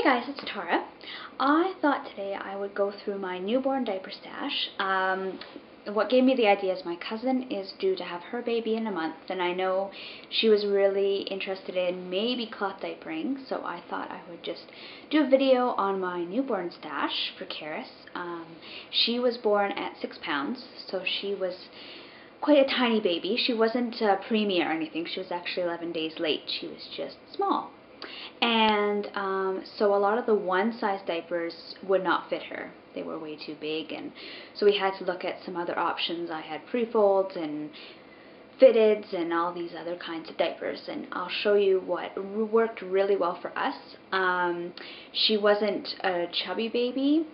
Hey guys, it's Tara. I thought today I would go through my newborn diaper stash. What gave me the idea is my cousin is due to have her baby in a month, and I know she was really interested in maybe cloth diapering, so I thought I would just do a video on my newborn stash for Carys. She was born at 6 pounds, so she was quite a tiny baby. She wasn't preemie or anything. She was actually 11 days late. She was just small. And so a lot of the one-size diapers would not fit her. They were way too big, and so we had to look at some other options. I had pre-folds and fitteds and all these other kinds of diapers, and I'll show you what worked really well for us. She wasn't a chubby baby.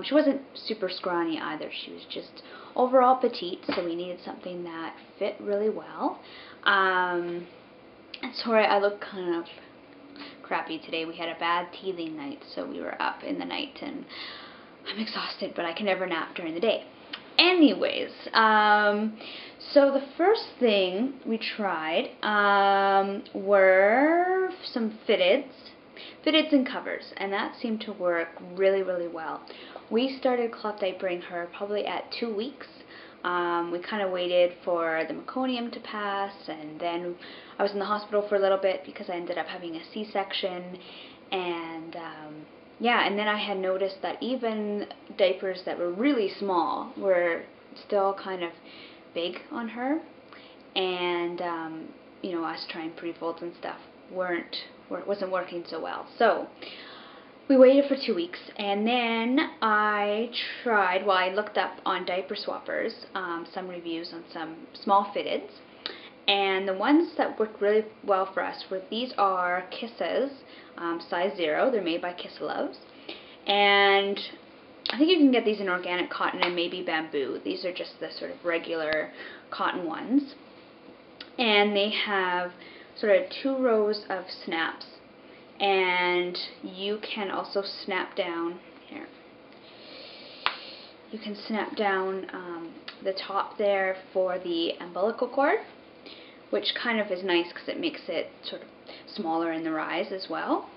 She wasn't super scrawny either. She was just overall petite, so we needed something that fit really well. Sorry, I look kind of crappy today. We had a bad teething night, so we were up in the night, and I'm exhausted, but I can never nap during the day. Anyways, so the first thing we tried were some fitteds and covers, and that seemed to work really, really well. We started cloth diapering her probably at 2 weeks. We kind of waited for the meconium to pass, and then I was in the hospital for a little bit because I ended up having a C-section, and yeah, and then I had noticed that even diapers that were really small were still kind of big on her, and you know, us trying pre-folds and stuff wasn't working so well. So we waited for 2 weeks, and then I tried, well, I looked up on Diaper Swappers some reviews on some small fitteds, and the ones that worked really well for us were, these are Kisses, size 0. They're made by Kiss Loves, and I think you can get these in organic cotton and maybe bamboo. These are just the sort of regular cotton ones, and they have sort of 2 rows of snaps. And you can also snap down here. You can snap down the top there for the umbilical cord, which kind of is nice because it makes it sort of smaller in the rise as well.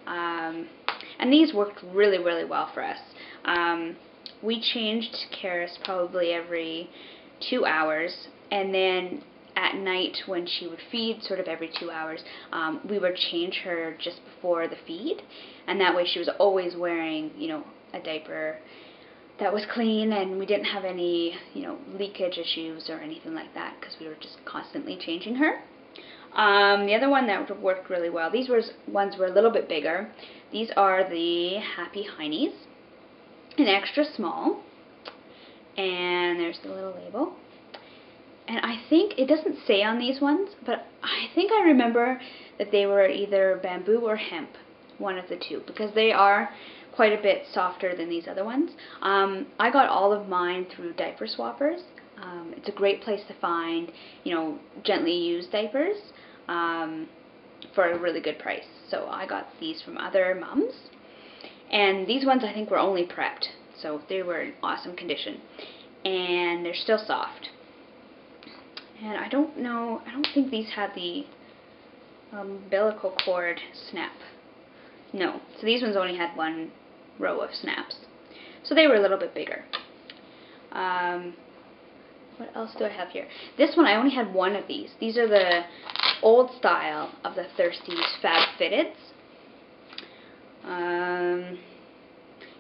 And these worked really, really well for us. We changed Carys probably every 2 hours, and then at night when she would feed, sort of every 2 hours, we would change her just before the feed, and that way she was always wearing, you know, a diaper that was clean, and we didn't have any, you know, leakage issues or anything like that because we were just constantly changing her. The other one that worked really well, these ones were a little bit bigger. These are the Happy Heinies, an extra small, and there's the little label. And I think, it doesn't say on these ones, but I think I remember that they were either bamboo or hemp, one of the two, because they are quite a bit softer than these other ones. I got all of mine through Diaper Swappers. It's a great place to find, you know, gently used diapers for a really good price. So I got these from other mums, and these ones I think were only prepped, so they were in awesome condition, and they're still soft. And I don't think these had the umbilical cord snap. No, so these ones only had 1 row of snaps. So they were a little bit bigger. What else do I have here? This one, I only had 1 of these. These are the old style of the Thirsties Fab Fitteds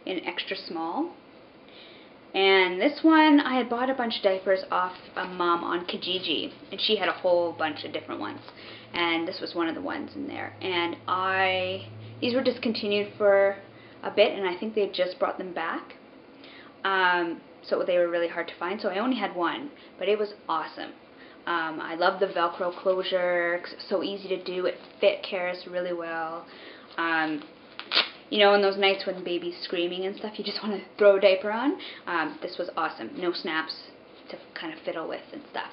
in extra small. And this one, I had bought a bunch of diapers off a mom on Kijiji, and she had a whole bunch of different ones, and this was one of the ones in there. And these were discontinued for a bit, and I think they just brought them back, so they were really hard to find, so I only had 1, but it was awesome. I love the Velcro closure, 'cause it was so easy to do. It fit Carys really well. You know, in those nights when baby's screaming and stuff, you just want to throw a diaper on. This was awesome. No snaps to kind of fiddle with and stuff.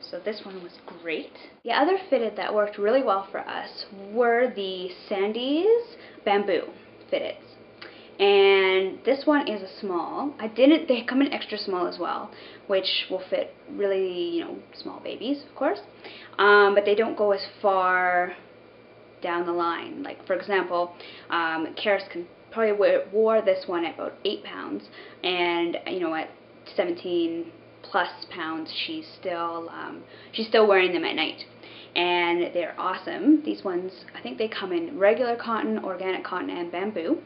So this one was great. The other fitted that worked really well for us were the Sandy's Bamboo fitteds. And this one is a small. They come in extra small as well, which will fit really, you know, small babies, of course. But they don't go as far down the line. Like, for example, Carys probably wore this one at about 8 pounds, and you know, at 17 plus pounds, she's still wearing them at night, and they're awesome. These ones, I think they come in regular cotton, organic cotton, and bamboo.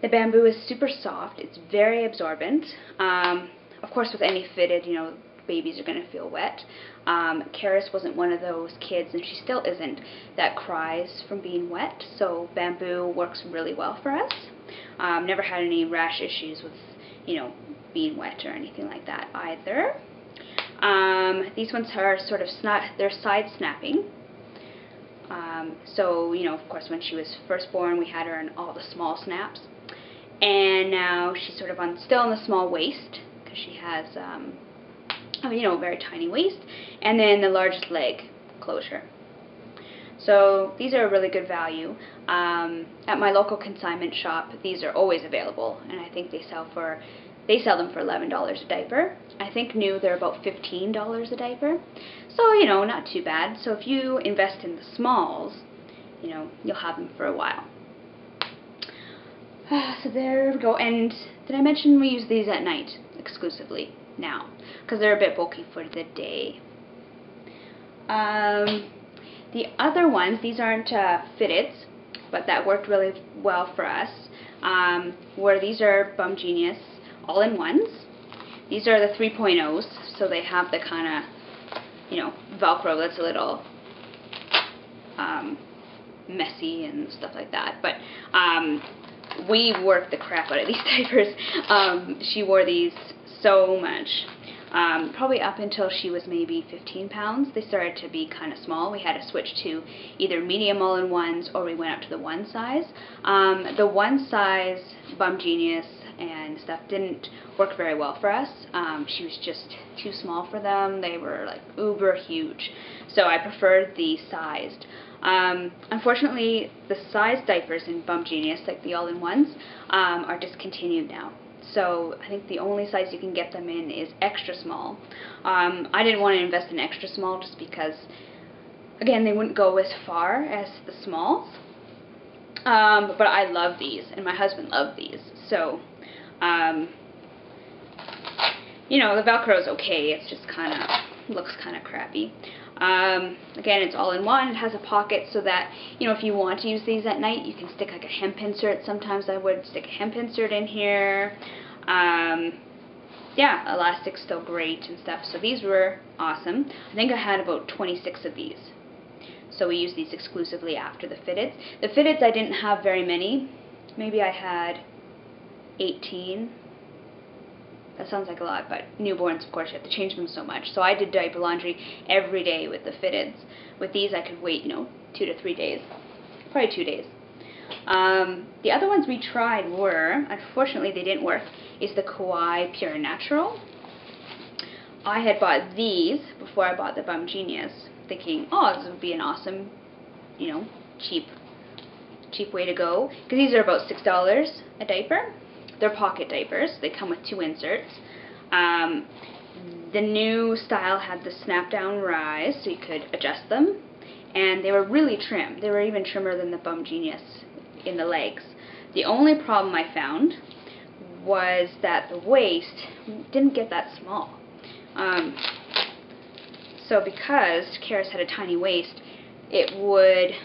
The bamboo is super soft. It's very absorbent. Of course, with any fitted, you know, babies are going to feel wet. Carys wasn't one of those kids, and she still isn't, that cries from being wet, so bamboo works really well for us. Never had any rash issues with, you know, being wet or anything like that either. These ones are sort of they're side snapping. So, you know, of course, when she was first born, we had her in all the small snaps, and now she's sort of still on the small waist, because she has, you know, a very tiny waist, and then the largest leg closure. So these are a really good value. At my local consignment shop, these are always available, and I think they sell them for $11 a diaper. I think new they're about $15 a diaper. So, you know, not too bad. So if you invest in the smalls, you know, you'll have them for a while. So there we go. And did I mention we use these at night exclusively now, because they're a bit bulky for the day. The other ones, these aren't fitteds, but that worked really well for us, where these are Bum Genius all-in-ones. These are the 3.0s, so they have the kind of, you know, Velcro that's a little messy and stuff like that. But we worked the crap out of these diapers. She wore these so much. Probably up until she was maybe 15 pounds, they started to be kind of small. We had to switch to either medium all-in-ones, or we went up to the one size. The one size Bum Genius and stuff didn't work very well for us. She was just too small for them. They were like uber huge. So I preferred the sized. Unfortunately, the size diapers in Bum Genius, like the all-in-ones, are discontinued now. So I think the only size you can get them in is extra small. I didn't want to invest in extra small just because, again, they wouldn't go as far as the smalls. But I love these, and my husband loved these. So, you know, the Velcro is okay. It's just kind of looks kind of crappy. Again, it's all in one. It has a pocket so that, you know, if you want to use these at night, you can stick like a hemp insert. Sometimes I would stick a hemp insert in here. Yeah, elastic's still great and stuff. So these were awesome. I think I had about 26 of these. So we use these exclusively after the fitteds. The fitteds I didn't have very many. Maybe I had 18. That sounds like a lot, but newborns, of course, you have to change them so much. So I did diaper laundry every day with the fitteds. With these, I could wait, you know, 2 to 3 days. Probably 2 days. The other ones we tried were, unfortunately they didn't work, is the Kawaii Pure Natural. I had bought these before I bought the Bum Genius, thinking, oh, this would be an awesome, you know, cheap way to go. Because these are about $6 a diaper. They're pocket diapers. They come with 2 inserts. The new style had the snap-down rise, so you could adjust them. And they were really trim. They were even trimmer than the Bum Genius in the legs. The only problem I found was that the waist didn't get that small. So because Carys had a tiny waist, it would,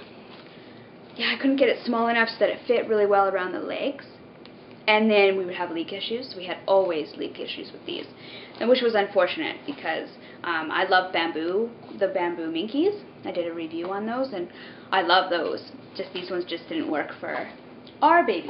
yeah, I couldn't get it small enough so that it fit really well around the legs. And then we would have leak issues. We had always leak issues with these, and which was unfortunate because I love bamboo, the bamboo minkies. I did a review on those, and I love those. Just these ones just didn't work for our baby.